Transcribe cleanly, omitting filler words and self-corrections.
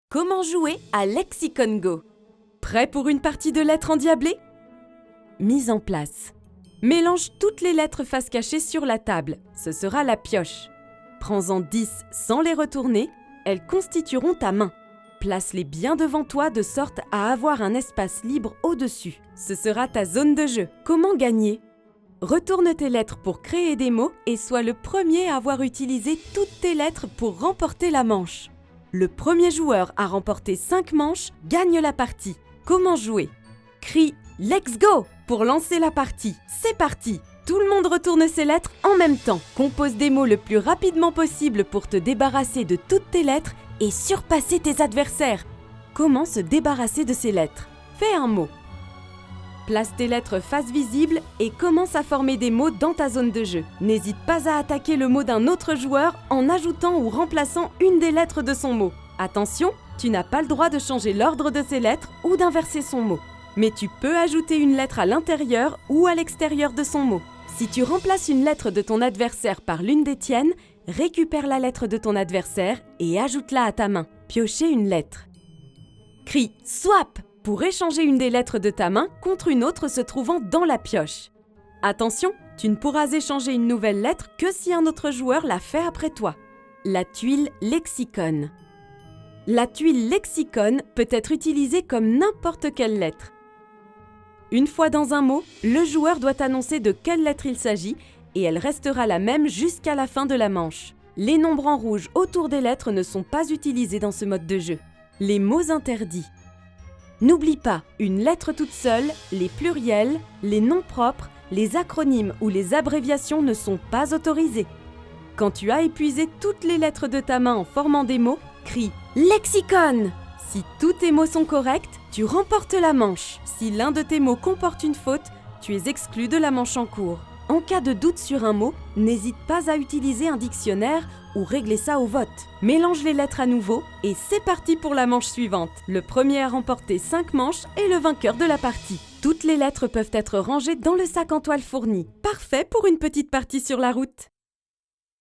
Comment jouer à Lexicon Go? Prêt pour une partie de lettres endiablées? Mise en place. Mélange toutes les lettres face cachée sur la table. Ce sera la pioche. Prends-en 10 sans les retourner. Elles constitueront ta main. Place-les bien devant toi de sorte à avoir un espace libre au-dessus. Ce sera ta zone de jeu. Comment gagner? Retourne tes lettres pour créer des mots et sois le premier à avoir utilisé toutes tes lettres pour remporter la manche. Le premier joueur à remporter 5 manches gagne la partie. Comment jouer? Crie « Let's go » pour lancer la partie. C'est parti! Tout le monde retourne ses lettres en même temps. Compose des mots le plus rapidement possible pour te débarrasser de toutes tes lettres et surpasser tes adversaires. Comment se débarrasser de ces lettres? Fais un mot. Place tes lettres face visible et commence à former des mots dans ta zone de jeu. N'hésite pas à attaquer le mot d'un autre joueur en ajoutant ou remplaçant une des lettres de son mot. Attention, tu n'as pas le droit de changer l'ordre de ces lettres ou d'inverser son mot. Mais tu peux ajouter une lettre à l'intérieur ou à l'extérieur de son mot. Si tu remplaces une lettre de ton adversaire par l'une des tiennes, récupère la lettre de ton adversaire et ajoute-la à ta main. Piochez une lettre. Crie « Swap » pour échanger une des lettres de ta main contre une autre se trouvant dans la pioche. Attention, tu ne pourras échanger une nouvelle lettre que si un autre joueur l'a fait après toi. La tuile lexicon. La tuile lexicon peut être utilisée comme n'importe quelle lettre. Une fois dans un mot, le joueur doit annoncer de quelle lettre il s'agit et elle restera la même jusqu'à la fin de la manche. Les nombres en rouge autour des lettres ne sont pas utilisés dans ce mode de jeu. Les mots interdits. N'oublie pas, une lettre toute seule, les pluriels, les noms propres, les acronymes ou les abréviations ne sont pas autorisés. Quand tu as épuisé toutes les lettres de ta main en formant des mots, crie « Lexicon ». Si tous tes mots sont corrects, tu remportes la manche. Si l'un de tes mots comporte une faute, tu es exclu de la manche en cours. En cas de doute sur un mot, n'hésite pas à utiliser un dictionnaire ou régler ça au vote. Mélange les lettres à nouveau et c'est parti pour la manche suivante. Le premier à remporter 5 manches est le vainqueur de la partie. Toutes les lettres peuvent être rangées dans le sac en toile fourni. Parfait pour une petite partie sur la route.